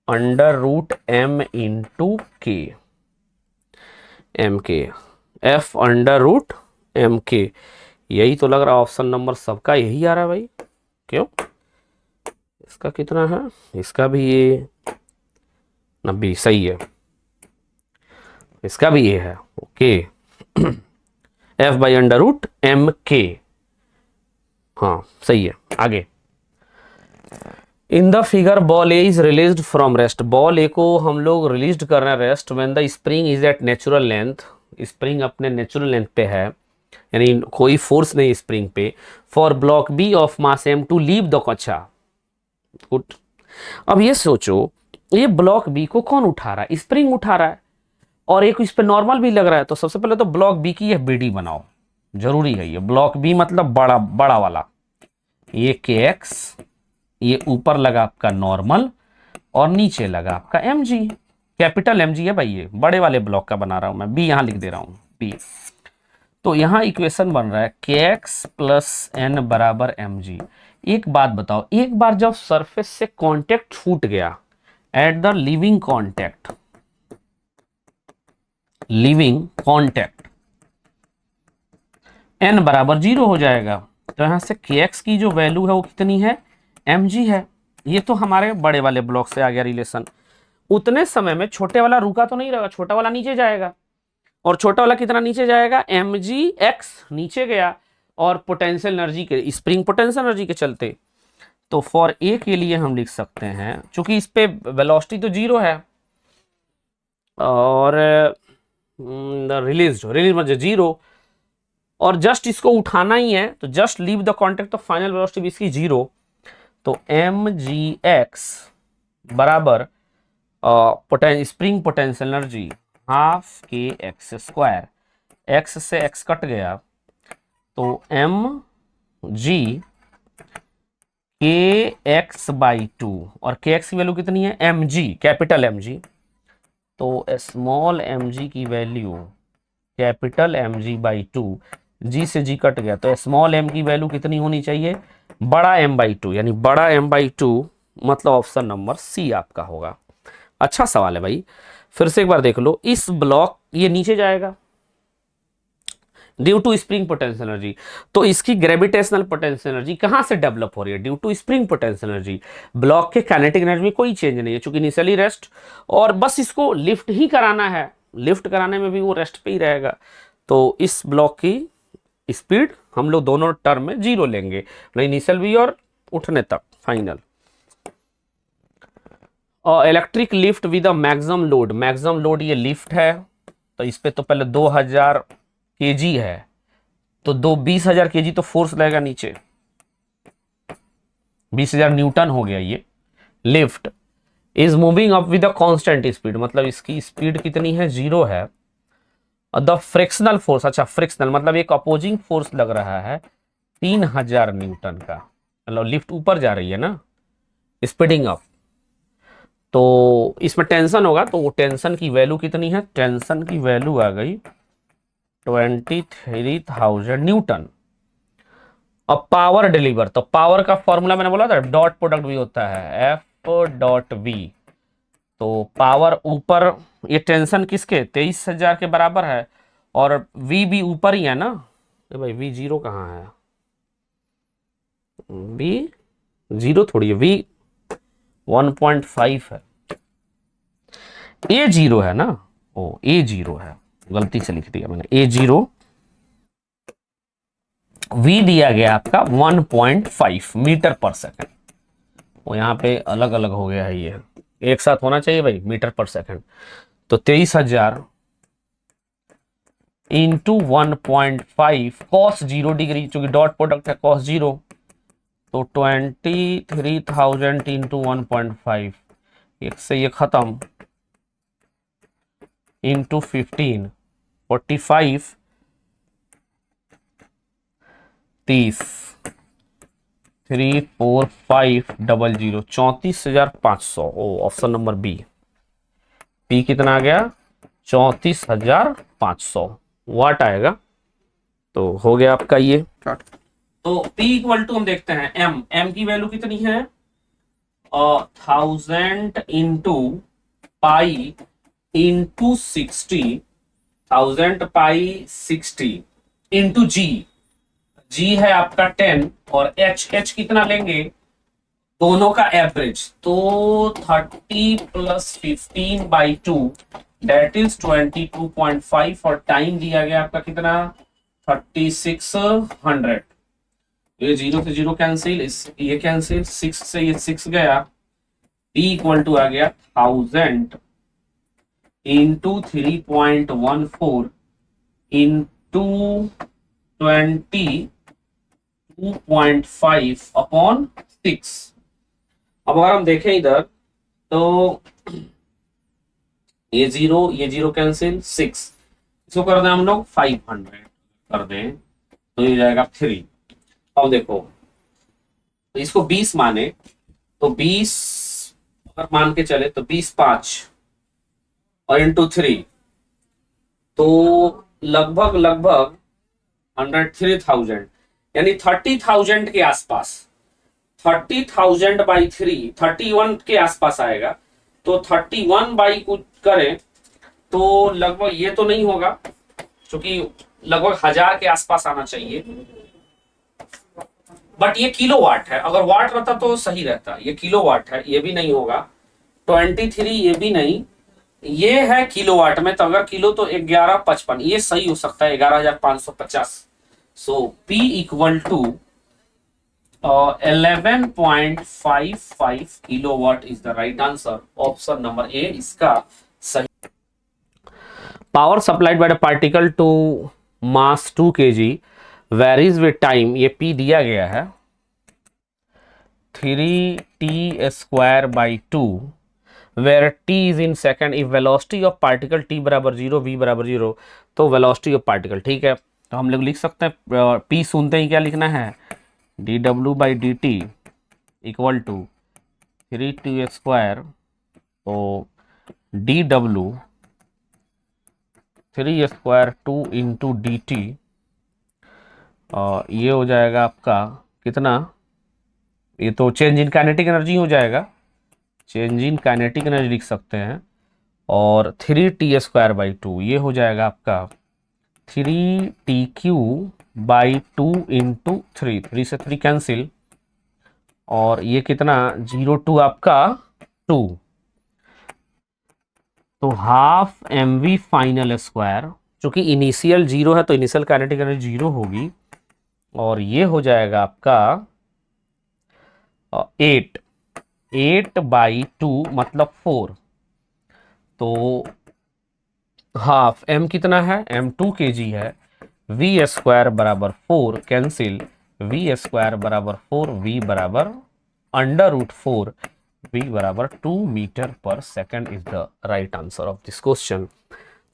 under root M into K, M K, F under root M K. यही तो लग रहा है ऑप्शन नंबर सबका यही आ रहा है भाई, क्यों? इसका कितना है? इसका भी ये 90 सही है, इसका भी ये है, okay. F by under root M K, हाँ सही है। आगे, in the figure ball A is released from rest. Ball A को हम लोग रिलीज कर रहे हैं rest when the spring is at natural length, spring अपने नेचुरल लेंथ पे है, यानी कोई फोर्स नहीं स्प्रिंग पे। For block B of mass M to leave the कक्षा, गुड। अब ये सोचो, ये ब्लॉक बी को कौन उठा रहा है? स्प्रिंग उठा रहा है, और एक इस पे नॉर्मल भी लग रहा है। तो सबसे पहले तो ब्लॉक बी की एफ बी डी बनाओ, जरूरी है ये। ब्लॉक बी मतलब बड़ा बड़ा वाला, ये के एक्स, ये ऊपर लगा आपका नॉर्मल और नीचे लगा आपका M G, capital M G है भाई, ये बड़े वाले ब्लॉक का बना रहा हूं मैं, बी यहां लिख दे रहा हूं बी। तो यहां इक्वेशन बन रहा है के एक्स प्लस एन बराबर एम जी। एक बात बताओ, एक बार जब सरफेस से कांटेक्ट छूट गया, at the living contact, living contact, N बराबर जीरो हो जाएगा। तो यहां से के एक्स की जो वैल्यू है वो कितनी है? एम जी है। ये तो हमारे बड़े वाले ब्लॉक से आ गया रिलेशन। उतने समय में छोटे वाला रुका तो नहीं रहेगा, छोटा वाला नीचे जाएगा, और छोटा वाला कितना नीचे जाएगा? एम जी एक्स नीचे गया, और पोटेंशियल एनर्जी के, स्प्रिंग पोटेंशियल एनर्जी के चलते। तो फॉर ए के लिए हम लिख सकते हैं, चूंकि इस पे वेलोसिटी तो जीरो है, और रिलीज मतलब जीरो, और जस्ट इसको उठाना ही है, तो जस्ट लीव द कॉन्टेक्ट, तो फाइनल वेलोसिटी भी इसकी जीरो। तो एम जी एक्स बराबर spring potential energy half K x square, x से एक्स कट गया, तो एम जी के एक्स बाई टू, और के एक्स की वैल्यू कितनी है? M G, capital M G. तो स्मॉल एम जी की value capital M G by two, G से जी कट गया, तो स्मॉल एम की वैल्यू कितनी होनी चाहिए? बड़ा एम बाई टू, यानी बड़ा एम बाई टू, मतलब ऑप्शन नंबर सी आपका होगा। अच्छा सवाल है भाई, फिर से एक बार देख लो। इस ब्लॉक, ये नीचे जाएगा due to spring potential energy, तो इसकी ग्रेविटेशनल पोटेंशियल एनर्जी कहां से डेवलप हो रही है? Due to spring potential energy. Block के काइनेटिक एनर्जी में कोई चेंज नहीं है, चूंकि इनिशियली रेस्ट, और बस इसको लिफ्ट ही कराना है, लिफ्ट कराने में भी वो रेस्ट पे ही रहेगा। तो इस ब्लॉक की स्पीड हम लोग दोनों टर्म में जीरो लेंगे, इनिशियल भी और उठने तक फाइनल। और electric lift with maximum load, maximum load ये लिफ्ट है, तो इस पे तो पहले 2000 केजी है, तो 20,000 केजी तो फोर्स लगेगा नीचे, 20,000 न्यूटन हो गया ये। Lift is moving up with constant speed, मतलब इसकी स्पीड कितनी है? जीरो है। द फ्रिक्शनल फोर्स, अच्छा फ्रिक्शनल मतलब एक अपोजिंग फोर्स लग रहा है 3000 न्यूटन का, मतलब लिफ्ट ऊपर जा रही है ना, स्पीडिंग अप, तो इसमें टेंशन होगा, तो वो टेंशन की वैल्यू कितनी है? टेंशन की वैल्यू आ गई 23,000 न्यूटन। अब पावर डिलीवर, तो पावर का फॉर्मूला मैंने बोला था, डॉट प्रोडक्ट भी होता है एफ डॉट वी। तो पावर ऊपर, ये टेंशन किसके 23,000 के बराबर है, और वी भी ऊपर ही है ना। भाई वी जीरो कहाँ है, वी जीरो थोड़ी है, वी 1.5 है, ए जीरो है ना, ओ ए जीरो है, गलती से लिख दिया मैंने, ए जीरो। वी दिया गया आपका 1.5 मीटर पर सेकंड। वो यहाँ पे अलग अलग हो गया है, ये एक साथ होना चाहिए भाई, मीटर पर सेकंड। तो 23,000 इंटू 1.5 कॉस 0 डिग्री, चूंकि डॉट प्रोडक्ट है कॉस 0, तो 23,000 इंटू 1.5, एक से ये खत्म, इंटू 15, 45, 30, 34500, 34,500। ओ ऑप्शन नंबर बी, पी कितना आ गया 34,500 वाट आएगा। तो हो गया आपका ये। तो P इक्वल टू हम देखते हैं एम की वैल्यू कितनी है 1000 इंटू पाई इंटू 60, 1000 पाई 60 इंटू जी है आपका 10, और एच कितना लेंगे दोनों का एवरेज, तो 30 प्लस 15/2 दैट इज 22.5, और टाइम दिया गया आपका कितना 3600। ये 0 से 0 कैंसिल, ये कैंसिल, 6 से ये 6 गया, P इक्वल टू आ गया 1000 इंटू 3.14 इंटू 22.5 अपॉन 6। अब अगर हम देखें इधर, तो ये जीरो कैंसिल, 6 इसको कर दें हम लोग 500 कर दें, तो ये जाएगा 3। अब देखो, तो इसको 20 माने, तो 20 अगर मान के चले तो 20 5 और इंटू 3, तो लगभग 103,000, यानी 30,000 के आसपास, 30,000 बाई 3 31 के आसपास आएगा। तो 31 बाई कुछ करें तो लगभग ये तो नहीं होगा, क्योंकि लगभग 1000 के आसपास आना चाहिए, बट ये किलो वाट है, अगर वाट रहता तो सही रहता, ये किलो वाट है, ये भी नहीं होगा 23, ये भी नहीं, ये है किलो वाट में, तो अगर किलो तो 1155, ये सही हो सकता है 11,550। So P equal to 11.55 kilowatt is the right answer, option number A इसका सही। Power supplied by the particle to mass 2 kg varies with time, ये P दिया गया है 3t² / 2 where t is in second, if velocity of particle t बराबर 0 v बराबर 0, तो velocity of particle, ठीक है, तो हम लोग लिख सकते हैं P सुनते ही क्या लिखना है dw/dt इक्वल टू 3t², तो dw 3² 2 इंटू dt, ये हो जाएगा आपका कितना, ये तो चेंज इन काइनेटिक एनर्जी हो जाएगा, चेंज इन काइनेटिक एनर्जी लिख सकते हैं, और 3t²/2 ये हो जाएगा आपका 3t³ इंटू 3 से 3 कैंसिल, और ये कितना 0 आपका 2, तो हाफ mv फाइनल स्क्वायर, चूंकि इनिशियल 0 है तो इनिशियल काइनेटिक एनर्जी 0 होगी, और ये हो जाएगा आपका 8/2 मतलब 4, तो हाफ m कितना है m 2 kg है, v² बराबर 4 कैंसिल, v² बराबर 4, v बराबर √4, v बराबर 2 मीटर पर second is the right answer of this question.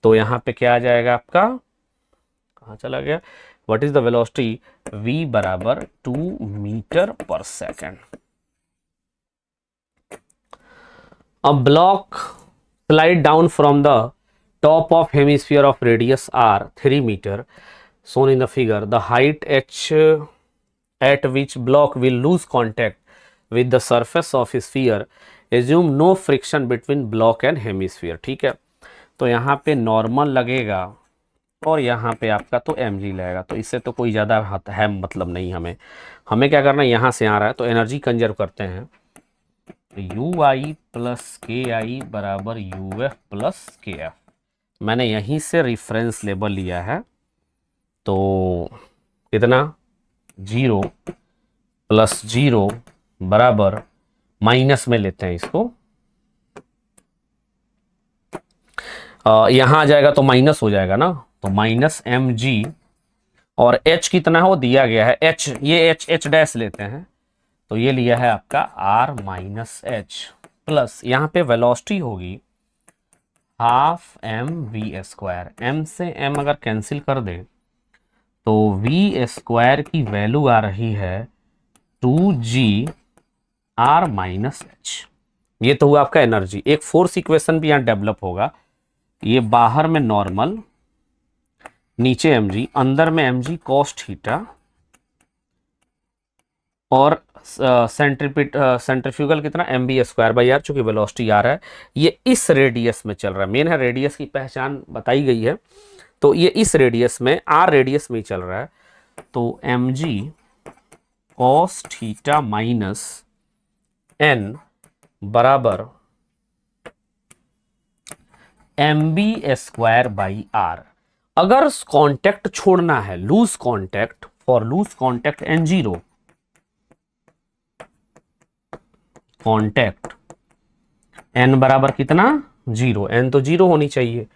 तो यहाँ पे क्या आ जाएगा आपका, कहाँ चला गया, what is the velocity, v बराबर 2 मीटर पर second. A block slide down from the top of hemisphere of radius r 3 meter shown in the figure, the height h at which block will lose contact with the surface of sphere, assume no friction between block and hemisphere। ठीक है, तो यहाँ पे normal लगेगा और यहाँ पे आपका तो mg लगेगा, तो इससे तो कोई ज़्यादा है मतलब नहीं। हमें हमें क्या करना है, यहाँ से आ रहा है तो एनर्जी कंजर्व करते हैं। यू आई प्लस के आई बराबर यू एफ प्लस के एफ, मैंने यहीं से रिफरेंस लेवल लिया है। तो कितना, 0 प्लस 0 बराबर, माइनस में लेते हैं इसको, यहाँ आ जाएगा तो माइनस हो जाएगा ना, तो माइनस एम जी, और h कितना है वो दिया गया है, h, ये h डैश लेते हैं, तो ये लिया है आपका r माइनस एच, प्लस यहाँ पे वेलोसिटी होगी half M V square, m से m अगर कैंसिल कर दे तो v स्क्वायर की वैल्यू आ रही है 2g r माइनस एच। ये तो हुआ आपका एनर्जी। एक फोर्स इक्वेशन भी यहाँ डेवलप होगा, ये बाहर में नॉर्मल, नीचे mg, अंदर में mg cos थीटा, और सेंट्रीफ्यूगल कितना M B square by R, चूंकि वेलोसिटी आ रहा है, ये इस रेडियस में चल रहा है, मेन है रेडियस की पहचान बताई गई है, तो ये इस रेडियस में, आर रेडियस में ही चल रहा है, तो M G cos theta minus N बराबर M B square by R. अगर कांटेक्ट छोड़ना है, loose contact, for loose contact N zero, contact N बराबर कितना, 0, एन तो 0 होनी चाहिए,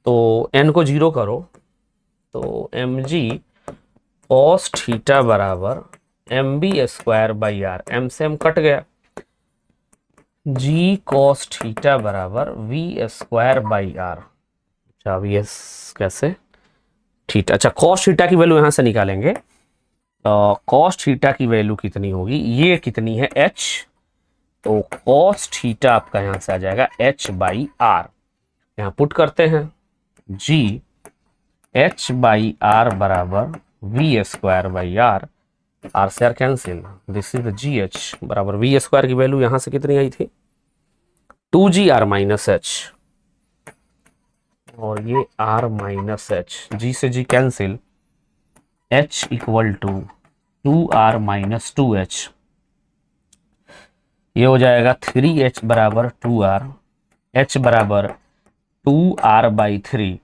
तो एन को 0 करो, तो एम जी कॉस थीटा बराबर M B square by R, M से एम कट गया, जी कॉस थीटा बराबर वी स्क्वायर बाई आर। अच्छा वी एस कैसे, थीटा, अच्छा कॉस थीटा की वैल्यू यहां से निकालेंगे, कॉस थीटा की वैल्यू कितनी होगी, ये कितनी है एच, तो कॉस थीटा आपका यहां से आ जाएगा एच बाई आर, यहां पुट करते हैं, जी एच बाई आर बराबर V square by R, R से R cancel, this is G H बराबर वी स्क्वायर की वैल्यू यहां से कितनी आई थी, 2g आर माइनस एच, और ये आर माइनस एच, जी से G cancel, H equal to 2r minus 2h, ये हो जाएगा 3h बराबर 2r, h बराबर 2r बाई 3,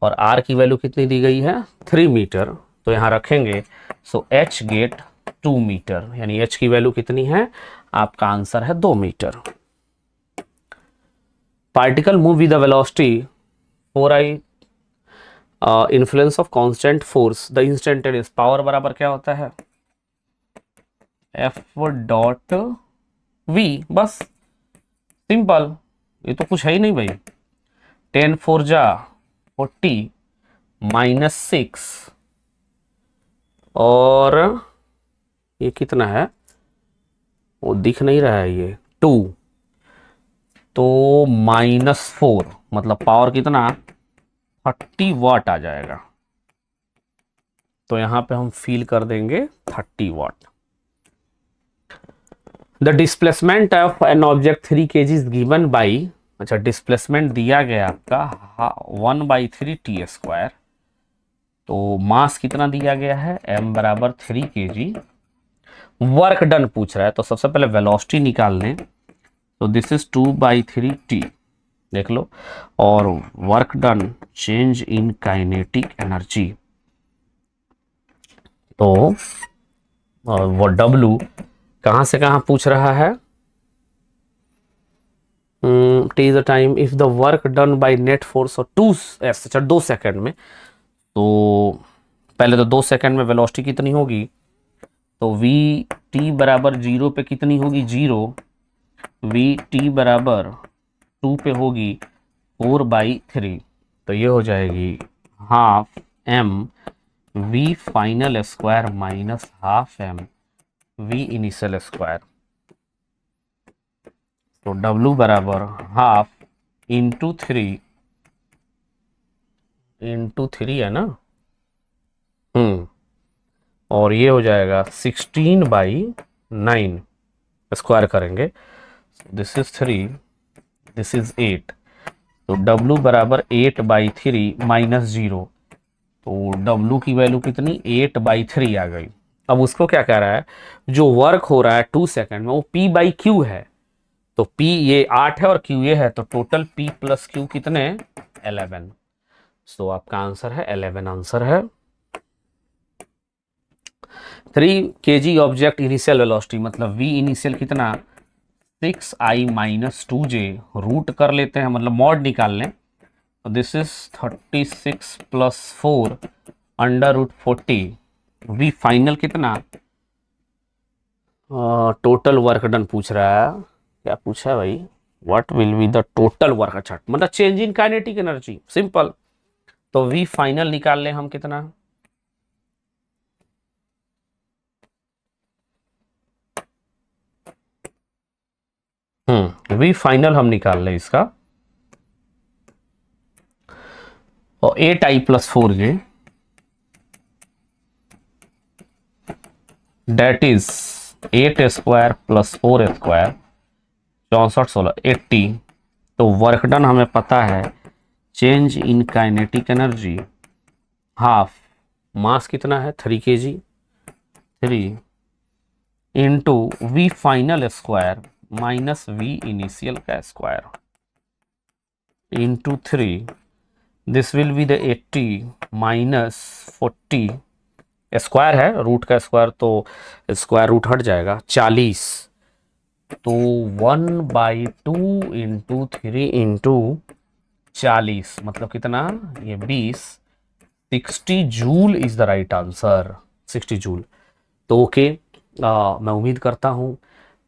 और r की वैल्यू कितनी दी गई है 3 मीटर, तो यहां रखेंगे, सो h गेट 2 मीटर, यानी h की वैल्यू कितनी है, आपका आंसर है 2 metre. Particle move with the velocity 4i, influence of constant force, the instantaneous power बराबर क्या होता है, एफ डॉट वी, बस सिंपल, ये तो कुछ है ही नहीं भाई, 10 4 जा 40 माइनस 6, और ये कितना है वो दिख नहीं रहा है, ये 2, तो माइनस 4, मतलब पावर कितना 30 वाट आ जाएगा, तो यहां पे हम फील कर देंगे 30 watt. The displacement of an object 3 kg is given by, अच्छा डिस्प्लेसमेंट दिया गया आपका 1/3 टी स्क्वायर, तो मास कितना दिया गया है, m बराबर 3 kg, वर्क डन पूछ रहा है, तो सबसे पहले वेलोसिटी निकाल लें, तो दिस इज 2/3 टी, देख लो, और work done change in kinetic energy, तो वो W कहां से कहां पूछ रहा है, T is the time if the work done by net force और 2s, अच्छा 2 सेकंड में, तो पहले तो 2 सेकंड में वेलोसिटी कितनी होगी, तो वी टी बराबर 0 पे कितनी होगी 0, वी टी बराबर 2 पे होगी 4/3, तो ये हो जाएगी half M V final square minus half M V initial square, तो W बराबर हाफ इंटू 3 इंटू 3 है ना। और ये हो जाएगा 16/9, स्क्वायर करेंगे। दिस इज 3, दिस इज 8, तो W बराबर 8/3 माइनस 0। तो W की वैल्यू कितनी, 8/3 आ गई। अब उसको क्या कह रहा है, जो वर्क हो रहा है 2 सेकेंड में वो P/Q है। तो P ये 8 है और Q ये है, तो टोटल P प्लस Q कितने, 11। तो आपका आंसर है 11, आंसर है। 3 kg ऑब्जेक्ट इनिशियल वेलोसिटी, मतलब V इनिशियल कितना, 6i-2j, रूट कर लेते हैं, मतलब मॉड निकाल लें। तो दिस इज 36 + 4 √40। V फाइनल कितना, टोटल वर्क डन पूछ रहा है। क्या पूछा है भाई, what will be the total work, अच्छा मतलब change in kinetic energy, simple. तो V फाइनल निकाल लें हम कितना, V फाइनल हम निकाल लें इसका, और 8i + 4j, date is 8 square + 4 square, 64 16 80। तो वर्क डन हमें पता है, change in kinetic energy half, mass कितना है 3 kg, 3 into V final square minus V initial का square into 3, this will be the 80 minus 40, square है, रूट का square तो स्क्वायर रूट हट जाएगा, 40। तो 1/2 इंटू 3 इंटू 40, मतलब कितना, ये 20, 60 joule is the right answer, 60 joule. तो ओके, मैं उम्मीद करता हूँ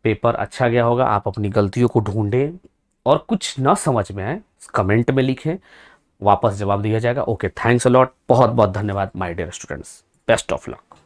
पेपर अच्छा गया होगा। आप अपनी गलतियों को ढूंढें और कुछ ना समझ में आए कमेंट में लिखें, वापस जवाब दिया जाएगा। ओके, थैंक्स अ लॉट, बहुत बहुत धन्यवाद my dear students, best of luck.